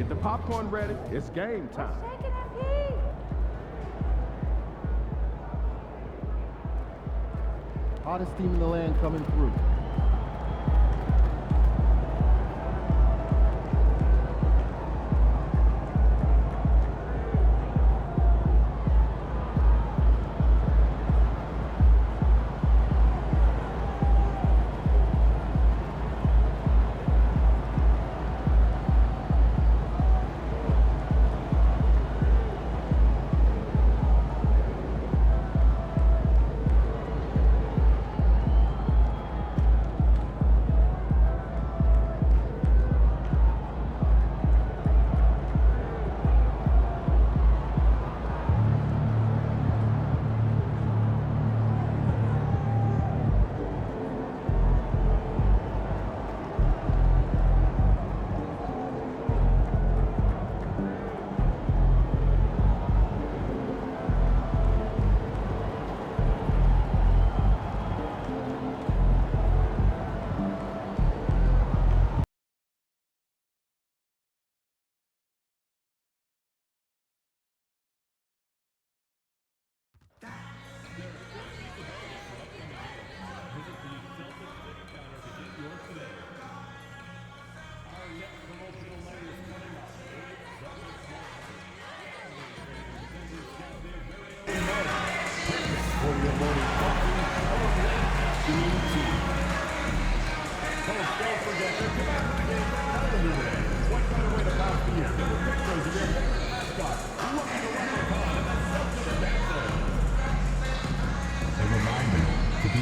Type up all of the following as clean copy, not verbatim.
Get the popcorn ready. It's game time. Hottest team in the land coming through.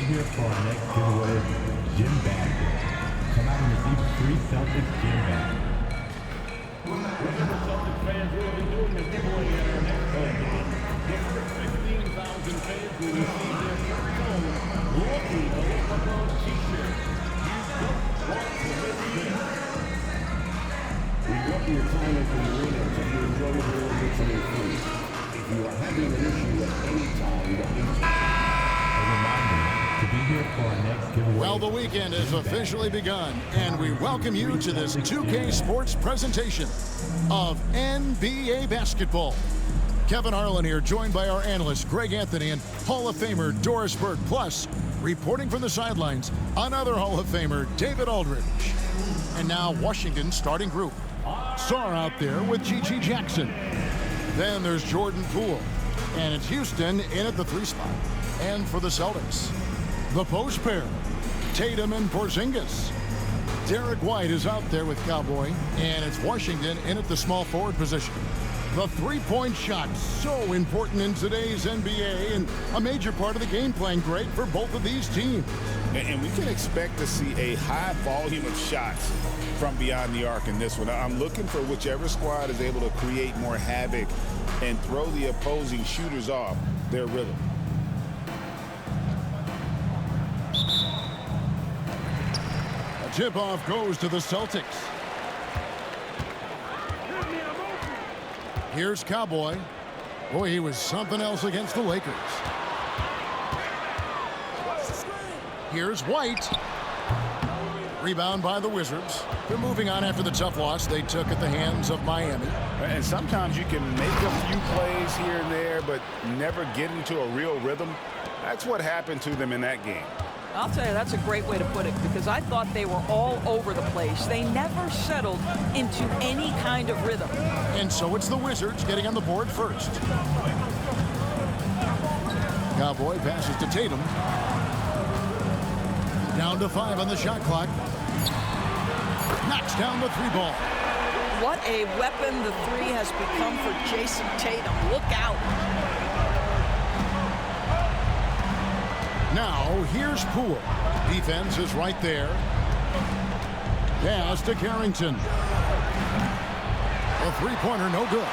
For our next giveaway, gym bag. Come out and receive 3 Celtics gym bags. Remember, Celtics fans will be doing a giveaway at our next home game. The first 15,000 fans will receive their very own Lucky the LeBron t-shirt. You don't want to miss this. We welcome your time at the arena to be enjoyable and listening free. If you are having an issue at any time, a reminder to be here for our next giveaway. Well, the weekend has officially begun, and we welcome you to this 2K Sports presentation of NBA basketball. Kevin Harlan here, joined by our analysts Greg Anthony and Hall of Famer Doris Burke. Plus, reporting from the sidelines, another Hall of Famer, David Aldridge. And now, Washington's starting group. Sarr out there with Gigi Jackson. Then there's Jordan Poole. And it's Houston in at the 3 spot. And for the Celtics, the post pair, Tatum and Porzingis. Derek White is out there with Cowboy, and it's Washington in at the small forward position. The three-point shot, so important in today's NBA, and a major part of the game plan, Greg, for both of these teams. And we can expect to see a high volume of shots from beyond the arc in this one. I'm looking for whichever squad is able to create more havoc and throw the opposing shooters off their rhythm. Tip-off goes to the Celtics. Here's Cowboy. Boy, he was something else against the Lakers. Here's White. Rebound by the Wizards. They're moving on after the tough loss they took at the hands of Miami. And sometimes you can make a few plays here and there, but never get into a real rhythm. That's what happened to them in that game. I'll tell you, that's a great way to put it, because I thought they were all over the place. They never settled into any kind of rhythm. And so it's the Wizards getting on the board first. Cowboy passes to Tatum. Down to 5 on the shot clock. Knocks down the 3 ball. What a weapon the 3 has become for Jason Tatum. Look out. Now, here's Poole. Defense is right there. Pass to Carrington. A three-pointer, no good.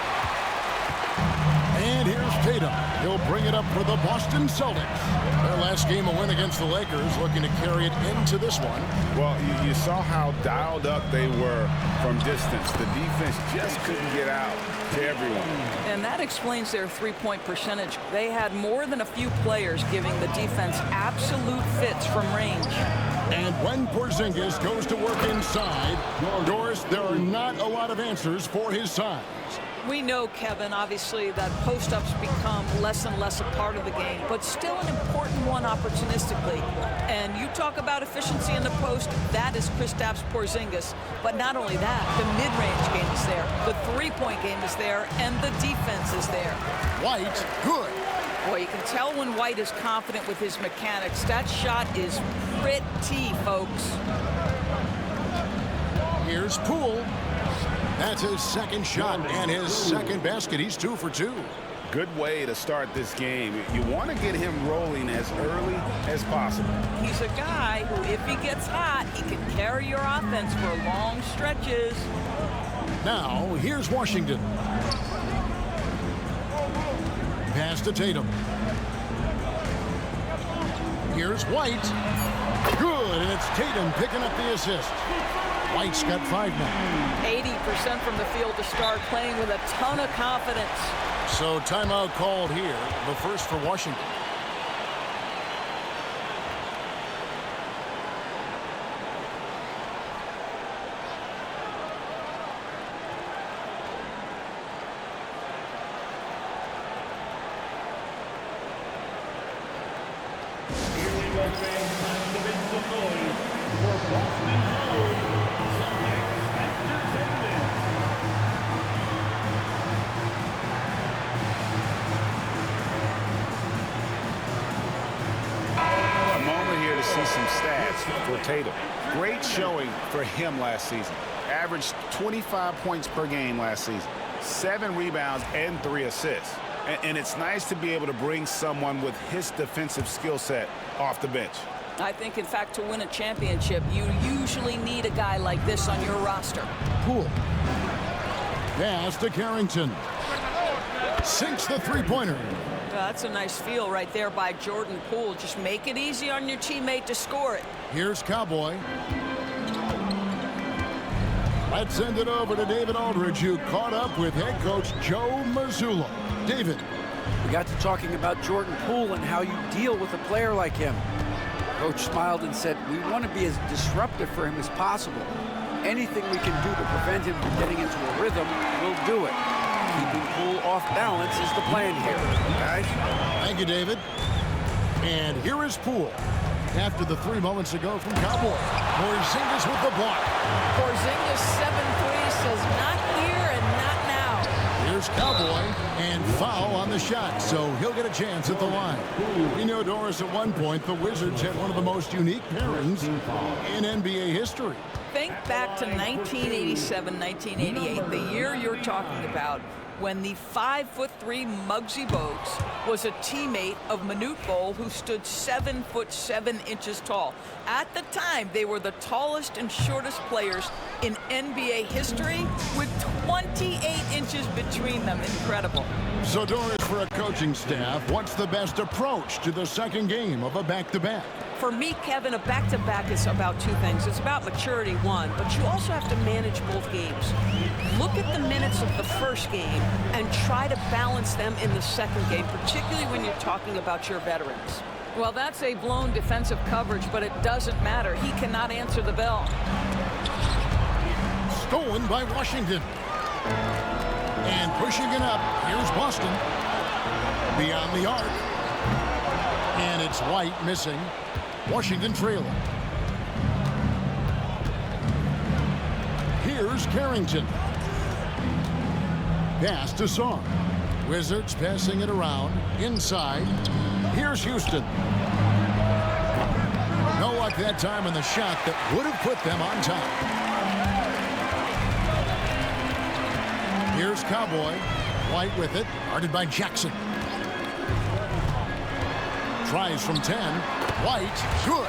And here's Tatum. He'll bring it up for the Boston Celtics. Their last game, a win against the Lakers, looking to carry it into this one. Well, you saw how dialed up they were from distance. The defense just couldn't get out to everyone. And that explains their three-point percentage. They had more than a few players giving the defense absolute fits from range. And when Porzingis goes to work inside, Doris, there are not a lot of answers for his size. We know, Kevin, obviously, that post-ups become less and less a part of the game, but still an important one opportunistically. And you talk about efficiency in the post, that is Kristaps Porzingis. But not only that, the mid-range game is there, the three-point game is there, and the defense is there. White, good. Boy, you can tell when White is confident with his mechanics. That shot is pretty, folks. Here's Poole. That's his second shot and his second basket. He's 2 for 2. Good way to start this game. You want to get him rolling as early as possible. He's a guy who, if he gets hot, he can carry your offense for long stretches. Now, here's Washington. Pass to Tatum. Here's White. Good, and it's Tatum picking up the assist. White's got 5 now. 80% from the field to start, playing with a ton of confidence. So timeout called here, the first for Washington. Some stats for Tatum. Great showing for him last season. Averaged 25 points per game last season. 7 rebounds and 3 assists. And it's nice to be able to bring someone with his defensive skill set off the bench. I think, in fact, to win a championship, you usually need a guy like this on your roster. Poole. Pass to Carrington. Sinks the three-pointer. That's a nice feel right there by Jordan Poole. Just make it easy on your teammate to score it. Here's Cowboy. Let's send it over to David Aldridge, who caught up with head coach Joe Mazzulla. David. We got to talking about Jordan Poole and how you deal with a player like him. Coach smiled and said, we want to be as disruptive for him as possible. Anything we can do to prevent him from getting into a rhythm, we'll do it. Keeping Poole off balance is the plan here, guys. Thank you, David. And here is Poole. After the 3 moments ago from Cowboy. Porzingis with the block. Porzingis 7-3 says not here and not now. Here's Cowboy and foul on the shot, so he'll get a chance at the line. We know, Doris, at one point the Wizards had one of the most unique pairings in NBA history. Think back to 1987, 1988, the year you're talking about, when the 5'3" Muggsy Bogues was a teammate of Manute Bol, who stood 7'7" tall. At the time, they were the tallest and shortest players in NBA history, with 28 inches between them. Incredible. So, Doris, for a coaching staff, what's the best approach to the second game of a back-to-back? For me, Kevin, a back-to-back is about 2 things. It's about maturity, one, but you also have to manage both games. Look at the minutes of the first game and try to balance them in the second game, particularly when you're talking about your veterans. Well, that's a blown defensive coverage, but it doesn't matter. He cannot answer the bell. Stolen by Washington. And pushing it up, here's Boston. Beyond the arc. And it's White missing. Washington trailing. Here's Carrington. Pass to Song. Wizards passing it around. Inside. Here's Houston. No luck that time on the shot that would have put them on top. Here's Cowboy. White with it. Guarded by Jackson. Tries from 10. White, good.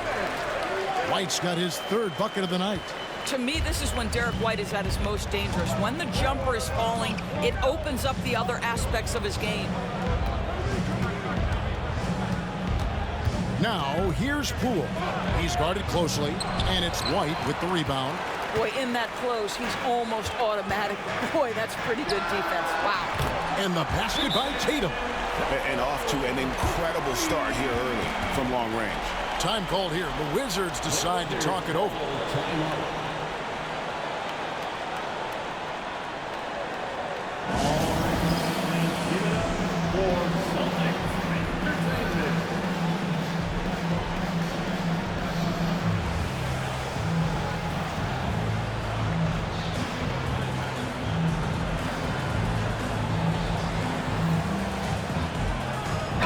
White's got his 3rd bucket of the night. To me, this is when Derek White is at his most dangerous. When the jumper is falling, it opens up the other aspects of his game. Now, here's Poole. He's guarded closely, and it's White with the rebound. Boy, in that close, he's almost automatic. Boy, that's pretty good defense. Wow. And the basket by Tatum. And off to an incredible start here early from long range. Time called here. The Wizards decide to talk it over.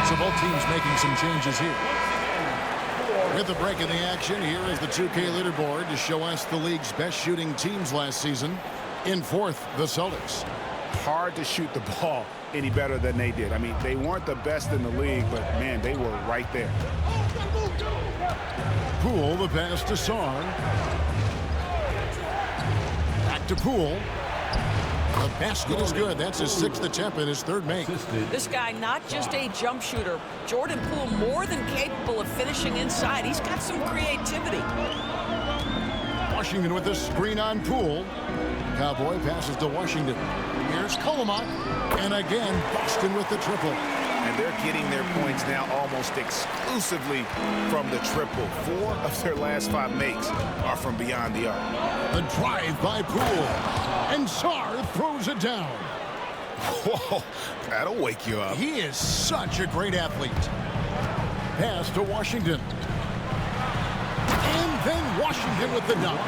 So both teams making some changes here. With the break in the action, here is the 2K leaderboard to show us the league's best shooting teams last season. In fourth, the Celtics. Hard to shoot the ball any better than they did. I mean, they weren't the best in the league, but, man, they were right there. Poole, the pass to Song. Back to Poole. The basket is good. That's his 6th attempt and his 3rd make. This guy, not just a jump shooter. Jordan Poole, more than capable of finishing inside. He's got some creativity. Washington with the screen on Poole. Cowboy passes to Washington. Here's Kolomak. And again, Boston with the triple. And they're getting their points now almost exclusively from the triple. 4 of their last 5 makes are from beyond the arc. The drive by Poole. And Sarr throws it down. Whoa, that'll wake you up. He is such a great athlete. Pass to Washington. And then Washington with the dunk.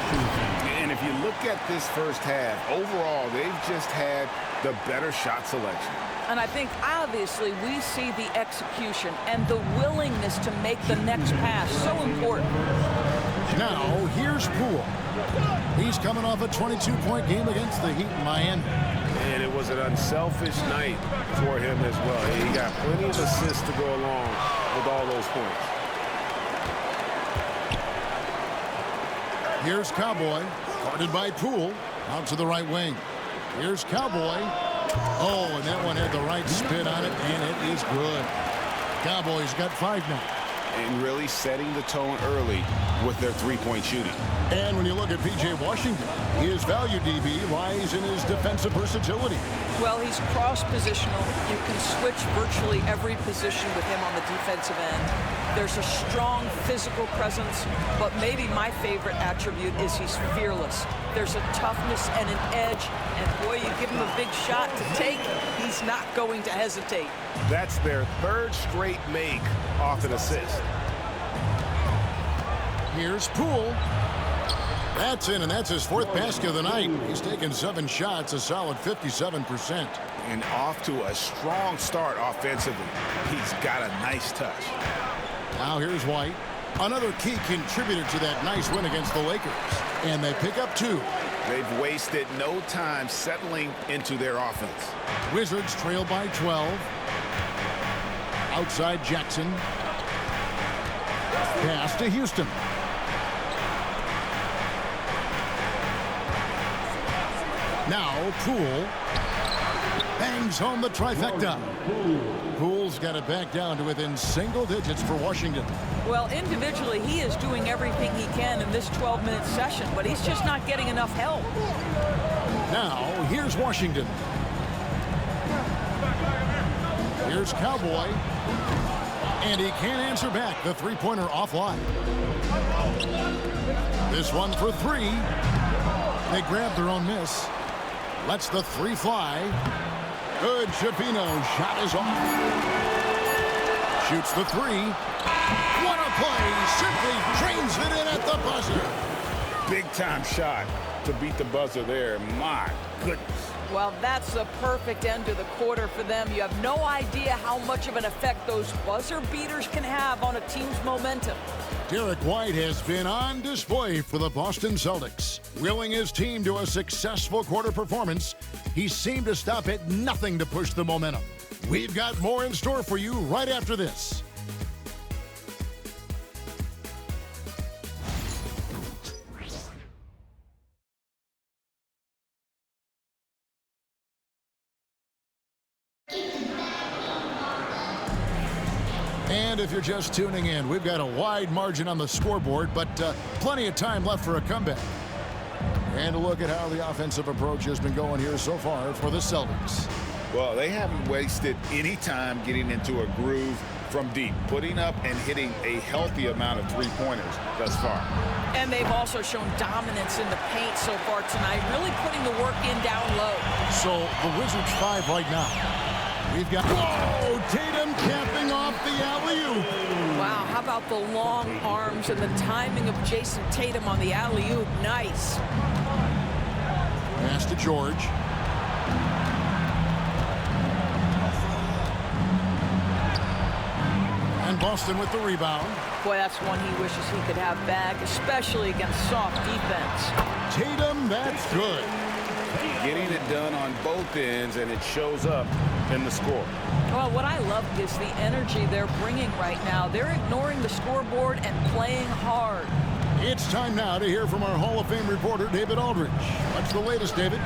And if you look at this first half, overall, they've just had the better shot selection. And I think, obviously, we see the execution and the willingness to make the next pass. So important. Now, here's Poole. He's coming off a 22-point game against the Heat in Miami. And it was an unselfish night for him as well. He got plenty of assists to go along with all those points. Here's Cowboy, guarded by Poole, out to the right wing. Here's Cowboy. Oh, and that one had the right spin on it, and it is good. Cowboys got 5 now. And really setting the tone early with their three-point shooting. And when you look at P.J. Washington, his value, DB, lies in his defensive versatility. Well, he's cross-positional. You can switch virtually every position with him on the defensive end. There's a strong physical presence, but maybe my favorite attribute is he's fearless. There's a toughness and an edge, and boy, you give him a big shot to take, he's not going to hesitate. That's their 3rd straight make off an assist. Here's Poole. That's in, and that's his 4th basket of the night. He's taken 7 shots, a solid 57%. And off to a strong start offensively. He's got a nice touch. Now here's White. Another key contributor to that nice win against the Lakers. And they pick up 2. They've wasted no time settling into their offense. Wizards trail by 12. Outside Jackson. Pass to Houston. Now Poole bangs home the trifecta. Poole's got it back down to within single digits for Washington. Well, individually, he is doing everything he can in this 12-minute session, but he's just not getting enough help. Now, here's Washington. Here's Cowboy. And he can't answer back. The three-pointer offline. This one for 3. They grab their own miss. Lets the 3 fly. Good. Shavino. Shot is off. Shoots the 3. What a play. Simply trains it in at the buzzer. Big-time shot to beat the buzzer there. My goodness. Well, that's the perfect end to the quarter for them. You have no idea how much of an effect those buzzer beaters can have on a team's momentum. Derek White has been on display for the Boston Celtics. Willing his team to a successful quarter performance, he seemed to stop at nothing to push the momentum. We've got more in store for you right after this. And if you're just tuning in, we've got a wide margin on the scoreboard, but plenty of time left for a comeback. And a look at how the offensive approach has been going here so far for the Celtics. Well, they haven't wasted any time getting into a groove from deep, putting up and hitting a healthy amount of three-pointers thus far. And they've also shown dominance in the paint so far tonight, really putting the work in down low. So the Wizards 5 right now. We've got, Tatum capping off the alley-oop. Wow, how about the long arms and the timing of Jason Tatum on the alley-oop? Nice. Pass to George. And Boston with the rebound. Boy, that's one he wishes he could have back, especially against soft defense. Tatum, that's good. Getting it done on both ends, and it shows up in the score. Well, what I love is the energy they're bringing right now. They're ignoring the scoreboard and playing hard. It's time now to hear from our Hall of Fame reporter, David Aldridge. What's the latest, David?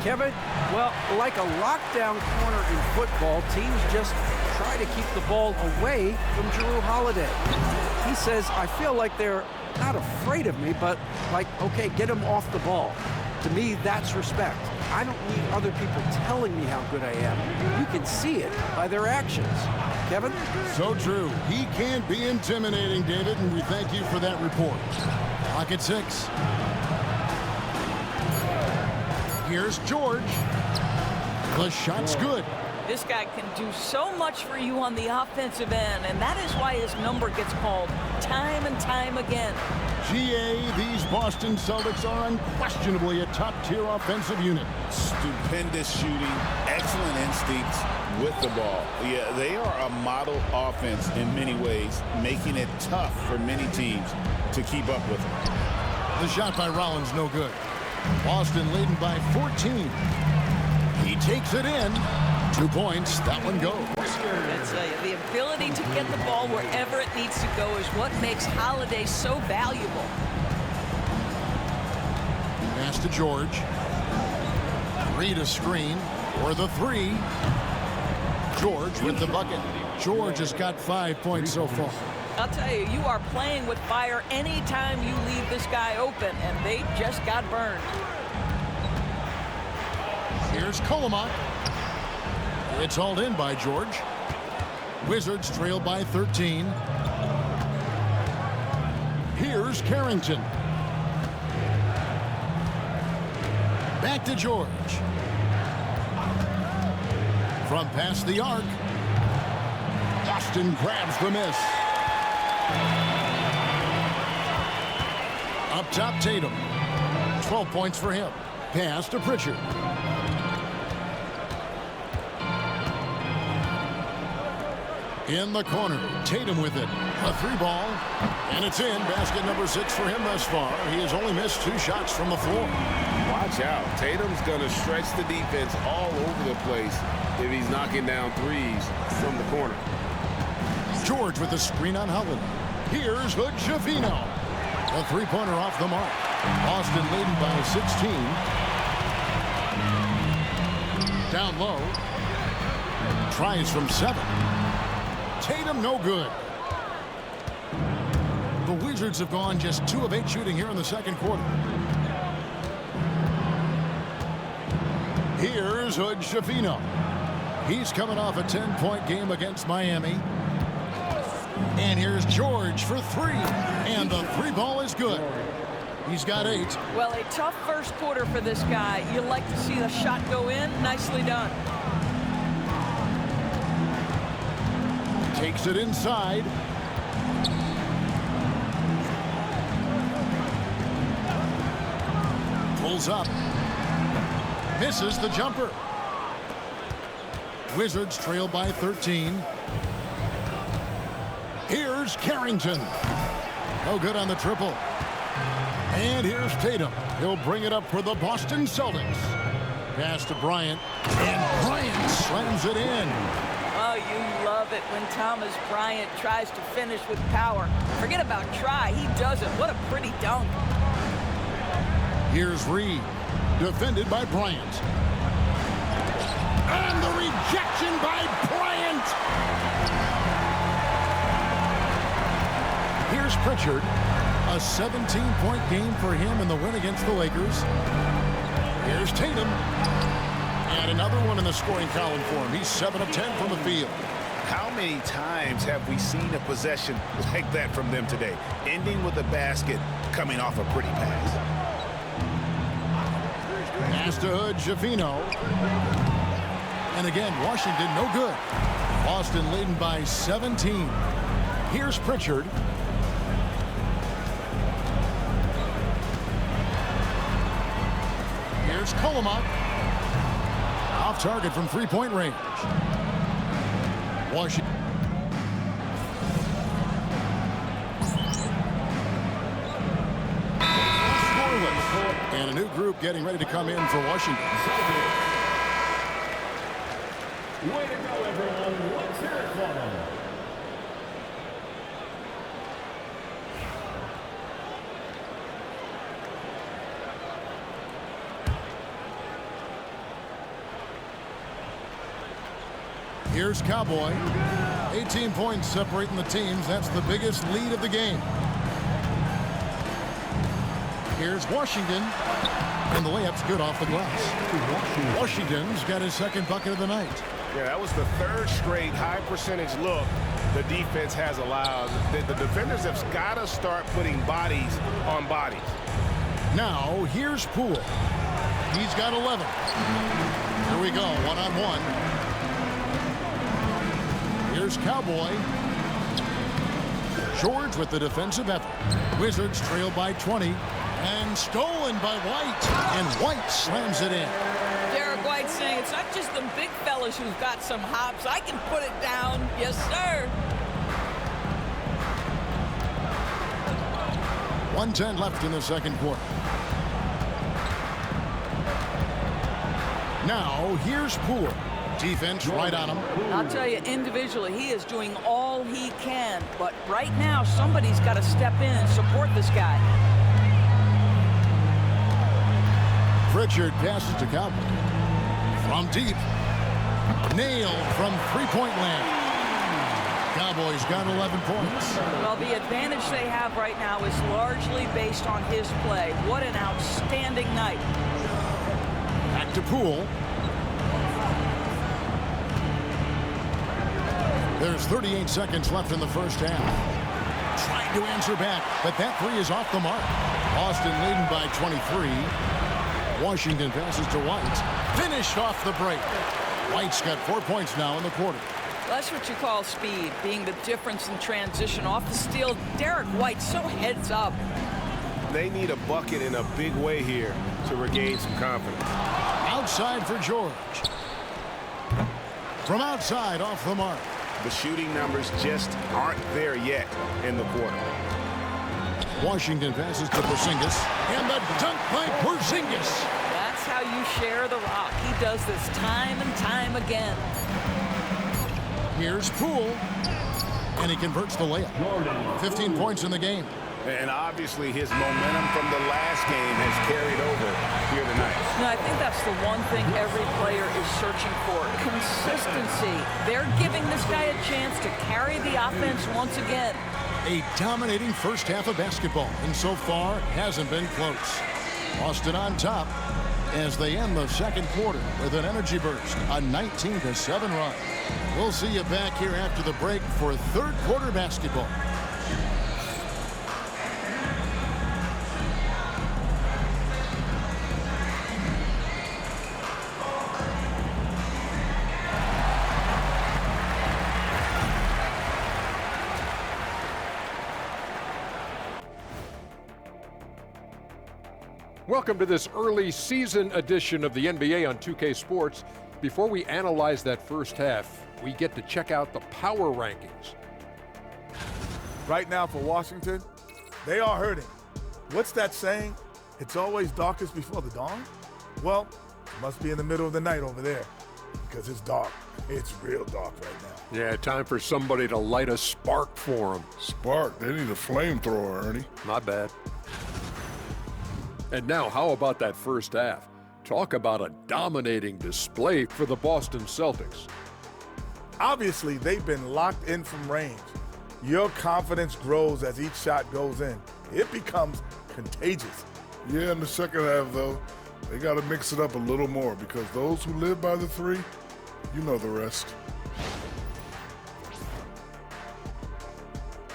Kevin, well, like a lockdown corner in football, teams just try to keep the ball away from Jrue Holiday. He says, I feel like they're not afraid of me, but like, okay, get him off the ball. To me, that's respect. I don't need other people telling me how good I am. You can see it by their actions. Kevin? So true. He can't be intimidating, David, and we thank you for that report. Clock at 6. Here's George. The shot's good. This guy can do so much for you on the offensive end, and that is why his number gets called time and time again. GA, these Boston Celtics are unquestionably a top-tier offensive unit. Stupendous shooting, excellent instincts with the ball. Yeah, they are a model offense in many ways, making it tough for many teams to keep up with them. The shot by Rollins, no good. Boston leading by 14. He takes it in. 2 points. That one goes. I tell you, the ability to get the ball wherever it needs to go is what makes Holiday so valuable. Pass to George. Read a screen for the 3. George with the bucket. George has got 5 points so far. I'll tell you, you are playing with fire anytime you leave this guy open, and they just got burned. Here's Colomot. It's hauled in by George. Wizards trail by 13. Here's Carrington. Back to George. From past the arc. Boston grabs the miss. Up top, Tatum. 12 points for him. Pass to Pritchard. In the corner, Tatum with it. A 3 ball, and it's in. Basket number 6 for him thus far. He has only missed 2 shots from the floor. Watch out. Tatum's going to stretch the defense all over the place if he's knocking down threes from the corner. George with the screen on Howland. Here's Hood Schifino. A 3-pointer off the mark. Boston leading by 16. Down low. Tries from 7. Tatum, no good. The Wizards have gone just 2 of 8 shooting here in the second quarter. Here's Hood Schifino. He's coming off a 10-point game against Miami. And here's George for 3. And the 3 ball is good. He's got 8. Well, a tough first quarter for this guy. You like to see the shot go in. Nicely done. Takes it inside. Pulls up. Misses the jumper. Wizards trail by 13. Here's Carrington. No good on the triple. And here's Tatum. He'll bring it up for the Boston Celtics. Pass to Bryant. And Bryant slams it in. Oh, you love it when Thomas Bryant tries to finish with power. Forget about try. He does it. What a pretty dunk. Here's Reed. Defended by Bryant. And the rejection by Bryant. Here's Pritchard. A 17-point game for him in the win against the Lakers. Here's Tatum. And another one in the scoring column for him. He's 7 of 10 from the field. How many times have we seen a possession like that from them today, ending with a basket coming off a pretty pass? Pass to Hood, Javino. And again, Washington no good. Boston leading by 17. Here's Pritchard. Here's Coloma. Off target from three-point range. Washington. Scoreless. And a new group getting ready to come in for Washington. Way to go, everyone. Let's hear it for them. Here's Cowboy. 18 points separating the teams. That's the biggest lead of the game. Here's Washington. And the layup's good off the glass. Washington's got his second bucket of the night. Yeah, that was the third straight high percentage look the defense has allowed. The defenders have got to start putting bodies on bodies. Now, here's Poole. He's got 11. Here we go, one-on-one. Here's Cowboy. George with the defensive effort. Wizards trail by 20. And stolen by White. And White slams it in. Derek White saying it's not just the big fellas who've got some hops. I can put it down. Yes, sir. 1:10 left in the second quarter. Now, here's Poole. Defense right on him. I'll tell you, individually, he is doing all he can. But right now, somebody's got to step in and support this guy. Pritchard passes to Cowboy. From deep. Nailed from three-point land. Cowboys got 11 points. Well, the advantage they have right now is largely based on his play. What an outstanding night. Back to Poole. There's 38 seconds left in the first half. Trying to answer back, but that three is off the mark. Boston leading by 23. Washington passes to White. Finished off the break. White's got 4 points now in the quarter. That's what you call speed, being the difference in transition. Off the steal, Derek White so heads up. They need a bucket in a big way here to regain some confidence. Outside for George. From outside, off the mark. The shooting numbers just aren't there yet in the quarter. Washington passes to Porzingis. And the dunk by Porzingis. That's how you share the rock. He does this time and time again. Here's Poole. And he converts the layup. 15 points in the game. And obviously his momentum from the last game has carried over here tonight. No, I think that's the one thing every player is searching for. Consistency. They're giving this guy a chance to carry the offense once again. A dominating first half of basketball, and so far hasn't been close. Boston on top as they end the second quarter with an energy burst, a 19-7 run. We'll see you back here after the break for third quarter basketball. Welcome to this early season edition of the NBA on 2K Sports. Before we analyze that first half, we get to check out the power rankings. Right now for Washington, they are hurting. What's that saying? It's always darkest before the dawn? Well, it must be in the middle of the night over there because it's dark. It's real dark right now. Yeah, time for somebody to light a spark for them. Spark? They need a flamethrower, Ernie. Not bad. And now, how about that first half? Talk about a dominating display for the Boston Celtics. Obviously, they've been locked in from range. Your confidence grows as each shot goes in. It becomes contagious. Yeah, in the second half, though, they got to mix it up a little more because those who live by the three, you know the rest.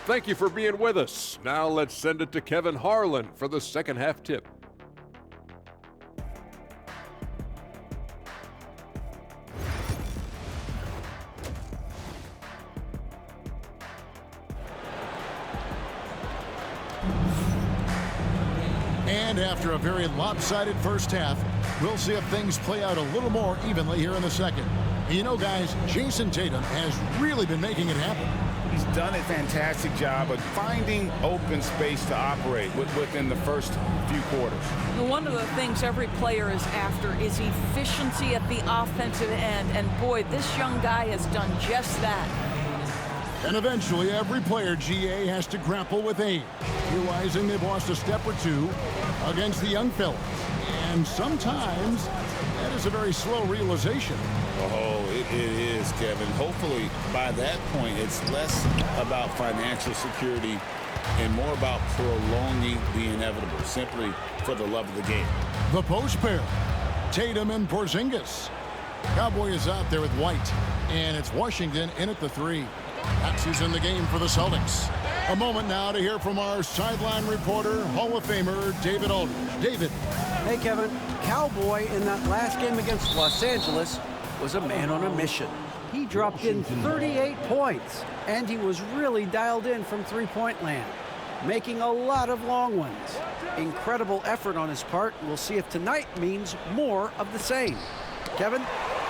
Thank you for being with us. Now let's send it to Kevin Harlan for the second half tip. And after a very lopsided first half, we'll see if things play out a little more evenly here in the second. You know, guys, Jason Tatum has really been making it happen. He's done a fantastic job of finding open space to operate within the first few quarters. One of the things every player is after is efficiency at the offensive end. And boy, this young guy has done just that. And eventually, every player, GA, has to grapple with age, realizing they've lost a step or two against the young fellas. And sometimes that is a very slow realization. Oh, it is, Kevin. Hopefully, by that point, it's less about financial security and more about prolonging the inevitable, simply for the love of the game. The post pair, Tatum and Porzingis. Cowboy is out there with White, and it's Washington in at the three. That's who's in the game for the Celtics. A moment now to hear from our sideline reporter, Hall of Famer David Aldridge. David. Hey, Kevin. Cowboy in that last game against Los Angeles was a man on a mission. He dropped in 38 points, and he was really dialed in from three-point land, making a lot of long ones. Incredible effort on his part. We'll see if tonight means more of the same. Kevin?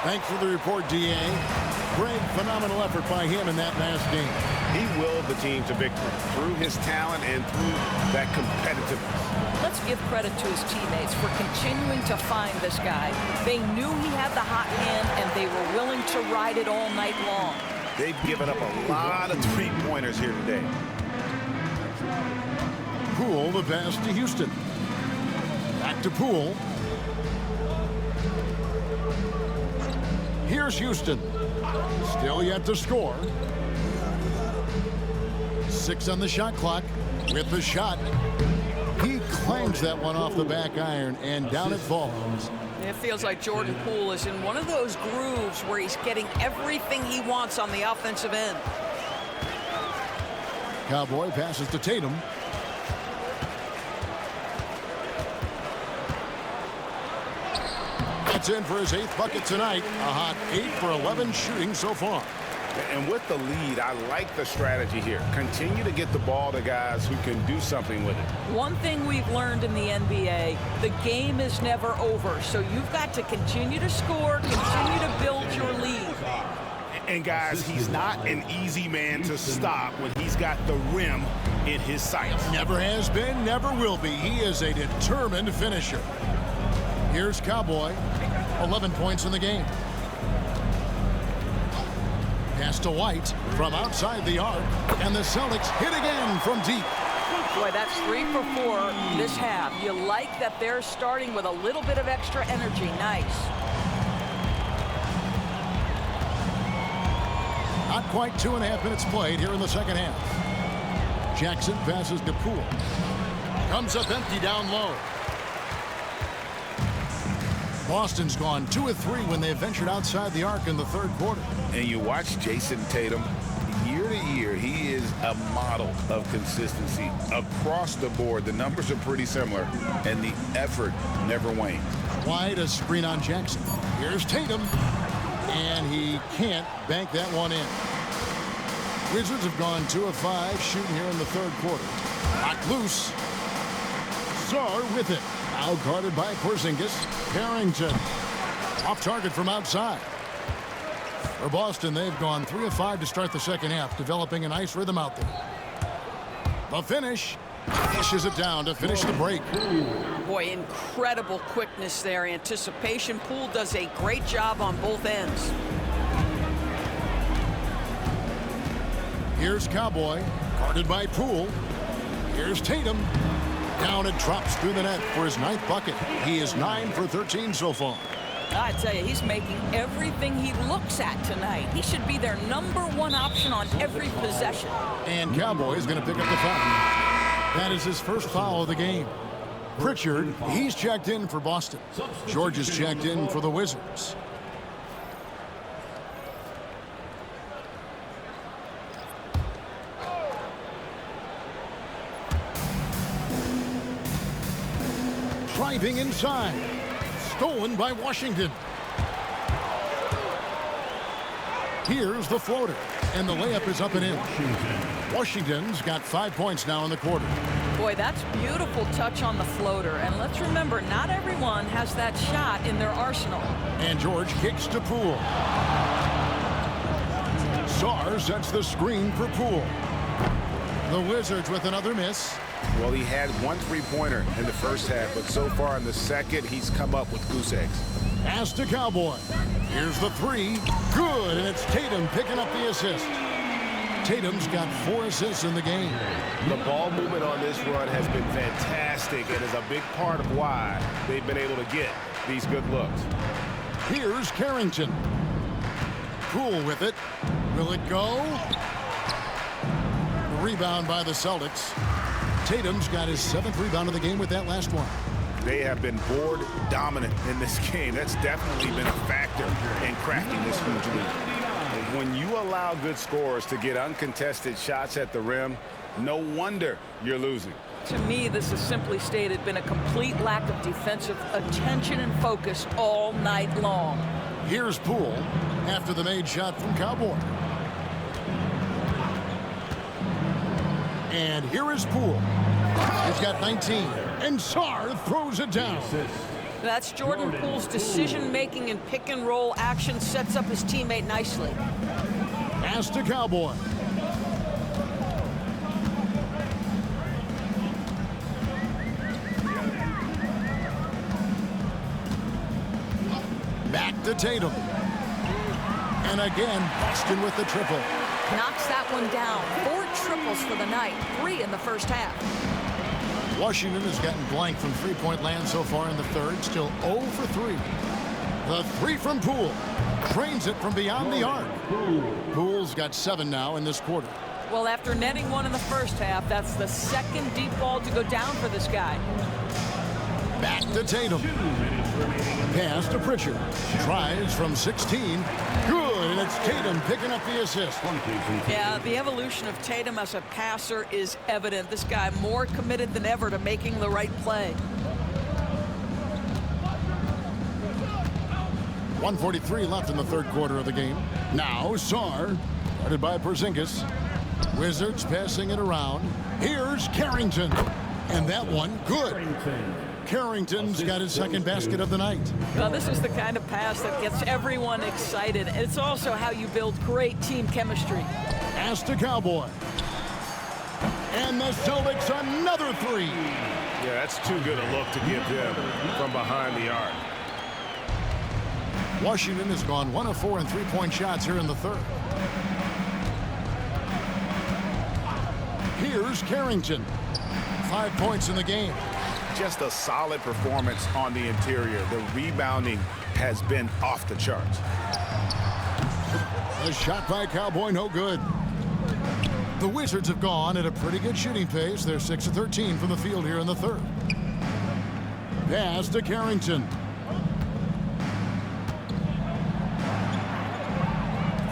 Thanks for the report, D.A. Great, phenomenal effort by him in that last game. He willed the team to victory through his talent and through that competitiveness. Let's give credit to his teammates for continuing to find this guy. They knew he had the hot hand, and they were willing to ride it all night long. They've given up a lot of three-pointers here today. Poole the pass to Houston. Back to Poole. Here's Houston. Still yet to score. 6 on the shot clock. With the shot. He clangs that one off the back iron, and down it falls. It feels like Jordan Poole is in one of those grooves where he's getting everything he wants on the offensive end. Cowboy passes to Tatum. That's in for his 8th bucket tonight. A hot 8 for 11 shooting so far. And with the lead, I like the strategy here. Continue to get the ball to guys who can do something with it. One thing we've learned in the NBA, the game is never over. So you've got to continue to score, continue to build your lead. And guys, he's not an easy man to stop when he's got the rim in his sights. Never has been, never will be. He is a determined finisher. Here's Cowboy. 11 points in the game. Pass to White from outside the arc, and the Celtics hit again from deep. Boy, that's 3 for 4 this half. You like that they're starting with a little bit of extra energy. Nice. Not quite 2.5 minutes played here in the second half. Jackson passes to Poole. Comes up empty down low. Boston's gone 2 of 3 when they ventured outside the arc in the third quarter. And you watch Jason Tatum, year to year, he is a model of consistency. Across the board, the numbers are pretty similar, and the effort never wanes. Wide a screen on Jackson. Here's Tatum, and he can't bank that one in. Wizards have gone 2 of 5 shooting here in the third quarter. Knocked loose. Czar with it. Now guarded by Porzingis. Harrington off target from outside. For Boston, they've gone 3 of 5 to start the second half, developing a nice rhythm out there. The finish. Dishes it down to finish the break. Boy, incredible quickness there. Anticipation. Poole does a great job on both ends. Here's Cowboy, guarded by Poole. Here's Tatum. Down it drops through the net for his 9th bucket. He is 9 for 13 so far. I tell you, he's making everything he looks at tonight. He should be their #1 option on every possession. And Cowboy is going to pick up the foul. That is his first foul of the game. Pritchard, he's checked in for Boston. George is checked in for the Wizards. Driving inside. Stolen by Washington. Here's the floater. And the layup is up and in. Washington's got 5 points now in the quarter. Boy, that's beautiful touch on the floater. And let's remember, not everyone has that shot in their arsenal. And George kicks to Poole. Sarr sets the screen for Poole. The Wizards with another miss. Well, he had 1 3-pointer in the first half, but so far in the second, he's come up with goose eggs. Pass to Cowboy. Here's the 3. Good, and it's Tatum picking up the assist. Tatum's got 4 assists in the game. The ball movement on this run has been fantastic and is a big part of why they've been able to get these good looks. Here's Carrington. Poole with it. Will it go? Rebound by the Celtics. Tatum's got his 7th rebound of the game with that last one. They have been board dominant in this game. That's definitely been a factor in cracking this huge lead. When you allow good scorers to get uncontested shots at the rim, no wonder you're losing. To me, this has simply stated been a complete lack of defensive attention and focus all night long. Here's Poole after the made shot from Cowboy. And here is Poole. He's got 19. And Sarr throws it down. That's Jordan Poole's decision-making and pick-and-roll action sets up his teammate nicely. Pass to Cowboy. Back to Tatum. And again, Boston with the triple. Knocks that one down. 4 triples for the night. 3 in the first half. Washington has gotten blank from three-point land so far in the third. Still 0 for 3. The 3 from Poole. Trains it from beyond the arc. Poole's got 7 now in this quarter. Well, after netting 1 in the first half, that's the 2nd deep ball to go down for this guy. Back to Tatum. Pass to Pritchard. Tries from 16. Good, and it's Tatum picking up the assist. Yeah, the evolution of Tatum as a passer is evident. This guy more committed than ever to making the right play. 1:43 left in the third quarter of the game. Now Sarr, guarded by Porzingis. Wizards passing it around. Here's Carrington. And that one, good. Carrington's got his 2nd basket of the night. Well, this is the kind of pass that gets everyone excited. It's also how you build great team chemistry. Pass to Cowboy. And the Celtics another 3. Yeah, that's too good a look to give them from behind the arc. Washington has gone 1 of 4 in 3-point shots here in the third. Here's Carrington. 5 points in the game. Just a solid performance on the interior. The rebounding has been off the charts. A shot by Cowboy, no good. The Wizards have gone at a pretty good shooting pace. They're 6 of 13 from the field here in the third. Pass to Carrington.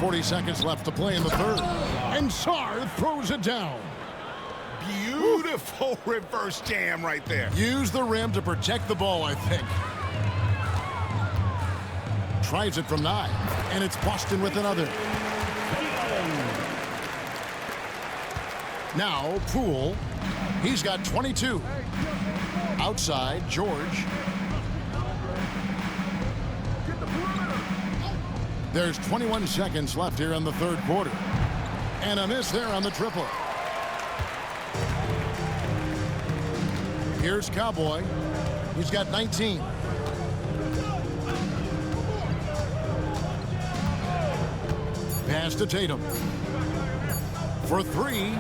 40 seconds left to play in the third. And Sarr throws it down. Beautiful reverse jam right there. Use the rim to protect the ball, I think. Tries it from 9. And it's Boston with another. Now Poole. He's got 22. Outside, George. There's 21 seconds left here in the third quarter. And a miss there on the triple. Here's Cowboy. He's got 19. Pass to Tatum. For 3.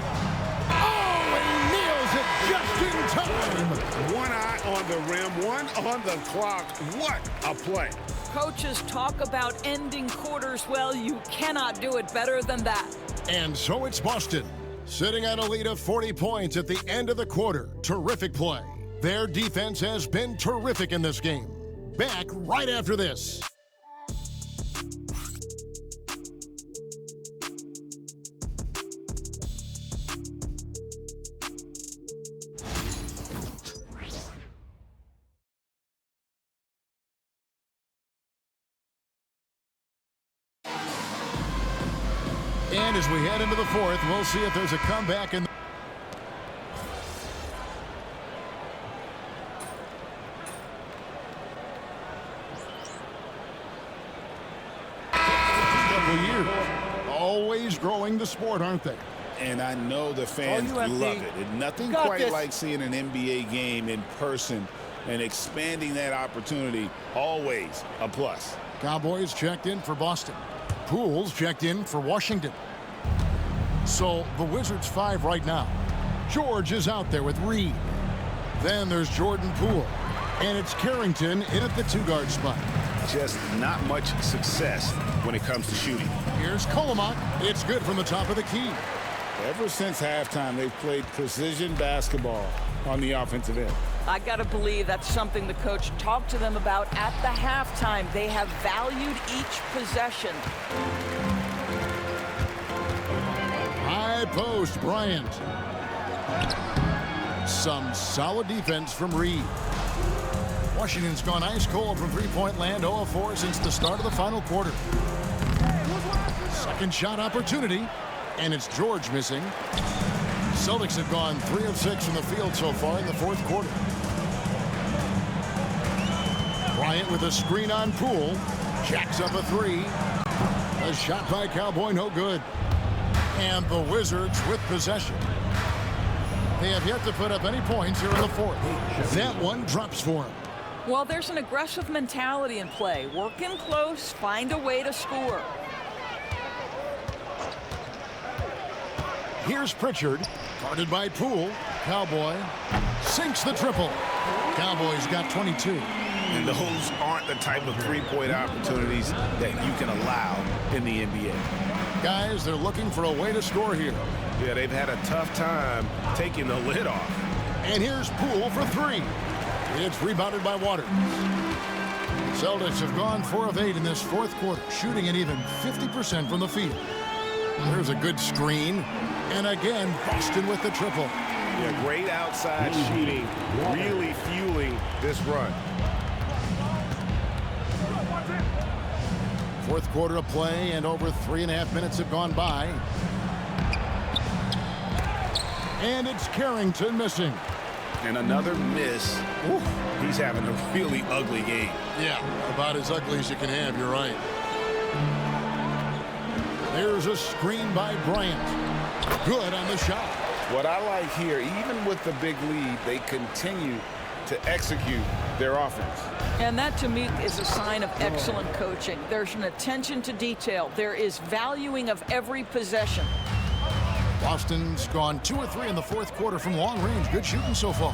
Oh, he nails it just in time. One eye on the rim, one on the clock. What a play. Coaches talk about ending quarters. Well, you cannot do it better than that. And so it's Boston, sitting at a lead of 40 points at the end of the quarter. Terrific play. Their defense has been terrific in this game. Back right after this. And as we head into the fourth, we'll see if there's a comeback in. Couple years, always growing the sport, aren't they? And I know the fans love it. And nothing quite like seeing an NBA game in person and expanding that opportunity. Always a plus. Cowboys checked in for Boston. Pools checked in for Washington. So the Wizards 5 right now. George is out there with Reed. Then there's Jordan Poole. And it's Carrington in at the 2-guard spot. Just not much success when it comes to shooting. Here's Kolomak. It's good from the top of the key. Ever since halftime, they've played precision basketball on the offensive end. I got to believe that's something the coach talked to them about at the halftime. They have valued each possession. High post, Bryant. Some solid defense from Reed. Washington's gone ice cold from three-point land, 0 of 4 since the start of the final quarter. Second shot opportunity, and it's George missing. Celtics have gone 3 of 6 from the field so far in the fourth quarter. Bryant with a screen on Poole. Jacks up a 3. A shot by Cowboy, no good. And the Wizards with possession. They have yet to put up any points here in the fourth. That one drops for him. Well, there's an aggressive mentality in play. Work in close, find a way to score. Here's Pritchard, guarded by Poole. Cowboy sinks the triple. Cowboys got 22. And those aren't the type of three-point opportunities that you can allow in the NBA. Guys, they're looking for a way to score here. Yeah, they've had a tough time taking the lid off. And here's Poole for 3. It's rebounded by Waters. Celtics have gone 4 of 8 in this fourth quarter, shooting at even 50% from the field. There's a good screen. And again, Boston with the triple. Yeah, great outside shooting, really fueling this run. Fourth quarter of play, and over 3.5 minutes have gone by. And it's Carrington missing. And another miss. Ooh, he's having a really ugly game. Yeah, about as ugly as you can have, you're right. There's a screen by Bryant. Good on the shot. What I like here, even with the big lead, they continue to execute their offense. And that, to me, is a sign of excellent coaching. There's an attention to detail. There is valuing of every possession. Boston's gone 2 of 3 in the fourth quarter from long range. Good shooting so far.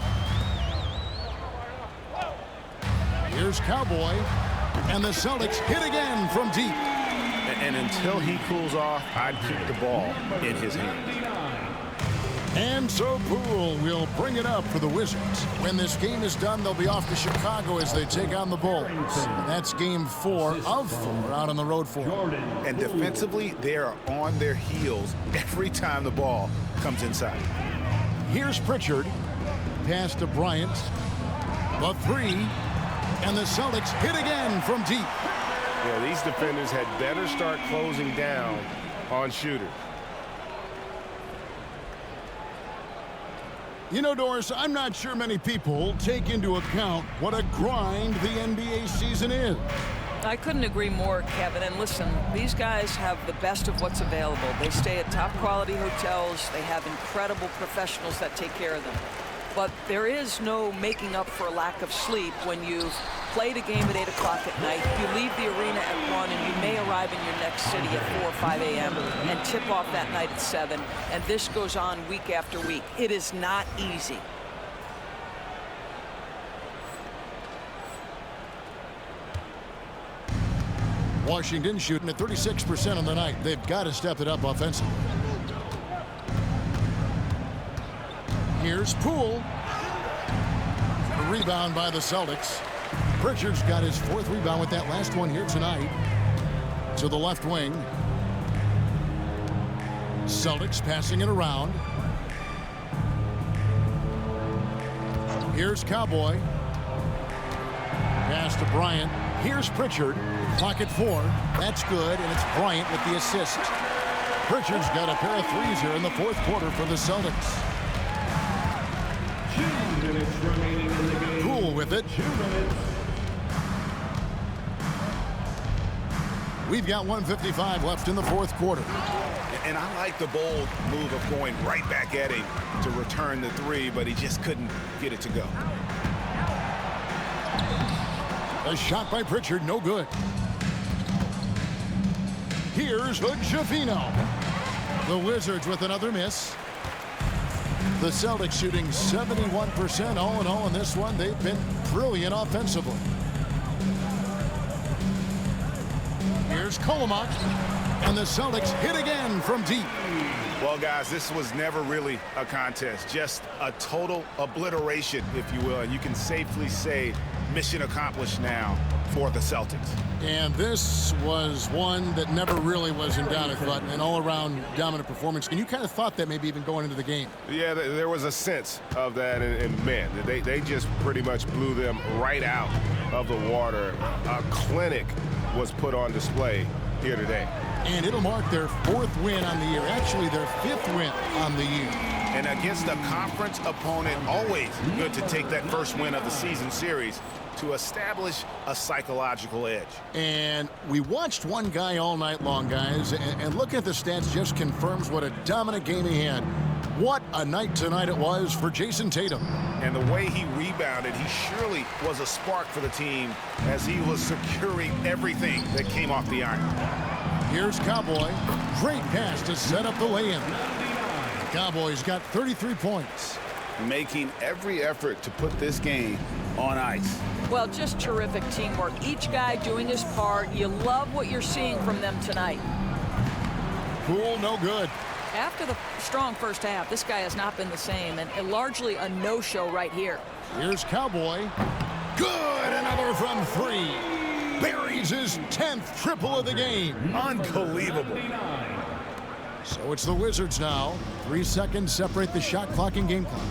Here's Cowboy. And the Celtics hit again from deep. And until he cools off, I'd keep the ball in his hands. And so Poole will bring it up for the Wizards. When this game is done, they'll be off to Chicago as they take on the Bulls. That's game 4 of 4 out on the road for them. And defensively, they are on their heels every time the ball comes inside. Here's Pritchard. Pass to Bryant. The 3. And the Celtics hit again from deep. Yeah, these defenders had better start closing down on shooters. You know, Doris, I'm not sure many people take into account what a grind the NBA season is. I couldn't agree more, Kevin. And listen, these guys have the best of what's available. They stay at top quality hotels. They have incredible professionals that take care of them. But there is no making up for a lack of sleep when you've played a game at 8 o'clock at night. You leave the arena at 1, and you may arrive in your next city at 4 or 5 a.m. and tip off that night at 7. And this goes on week after week. It is not easy. Washington shooting at 36% on the night. They've got to step it up offensively. Here's Poole. A rebound by the Celtics. Pritchard's got his 4th rebound with that last one here tonight. To the left wing. Celtics passing it around. Here's Cowboy. Pass to Bryant. Here's Pritchard. Clock at 4. That's good, and it's Bryant with the assist. Pritchard's got a pair of threes here in the 4th quarter for the Celtics. 2 minutes remaining in the game. Poole with it. 2 minutes. We've got 1:55 left in the 4th quarter. And I like the bold move of going right back at him to return the 3, but he just couldn't get it to go. A shot by Pritchard, no good. Here's Hood-Schifino. The Wizards with another miss. The Celtics shooting 71% all in all in this one. They've been brilliant offensively. Here's Kolomak. And the Celtics hit again from deep. Well, guys, this was never really a contest. Just a total obliteration, if you will. And you can safely say mission accomplished now for the Celtics. And this was one that never really was in doubt, I thought, an all-around dominant performance. And you kind of thought that maybe even going into the game. Yeah, there was a sense of that, and man, they just pretty much blew them right out of the water. A clinic was put on display here today. And it'll mark their 4th win on the year. Actually, their 5th win on the year. And against a conference opponent, always good to take that first win of the season series to establish a psychological edge. And we watched one guy all night long, guys, and looking at the stats just confirms what a dominant game he had. What a night tonight it was for Jason Tatum. And the way he rebounded, he surely was a spark for the team as he was securing everything that came off the iron. Here's Cowboy. Great pass to set up the lay-in. Cowboys got 33 points. Making every effort to put this game on ice. Well, just terrific teamwork. Each guy doing his part. You love what you're seeing from them tonight. Poole, no good. After the strong first half, this guy has not been the same, and largely a no-show right here. Here's Cowboy. Good, another from 3. Buries his 10th triple of the game. Unbelievable. So it's the Wizards now. 3 seconds separate the shot clock and game clock.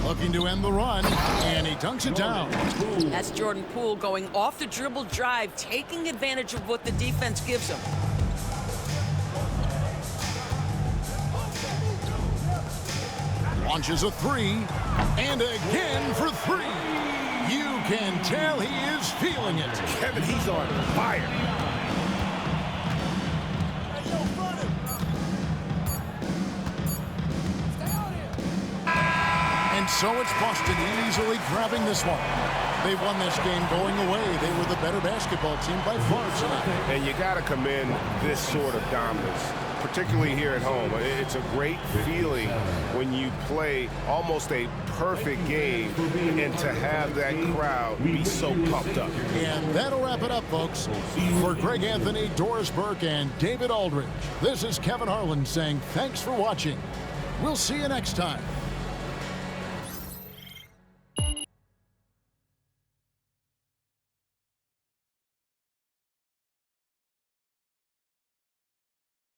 Looking to end the run, and he dunks it down. That's Jordan Poole going off the dribble drive, taking advantage of what the defense gives him. Launches a 3, and again for 3. You can tell he is feeling it. Kevin, he's on fire. And so it's Boston easily grabbing this one. They won this game going away. They were the better basketball team by far tonight. And you got to commend this sort of dominance, particularly here at home. It's a great feeling when you play almost a perfect game and to have that crowd be so pumped up. And that'll wrap it up, folks. For Greg Anthony, Doris Burke, and David Aldridge, this is Kevin Harlan saying thanks for watching. We'll see you next time.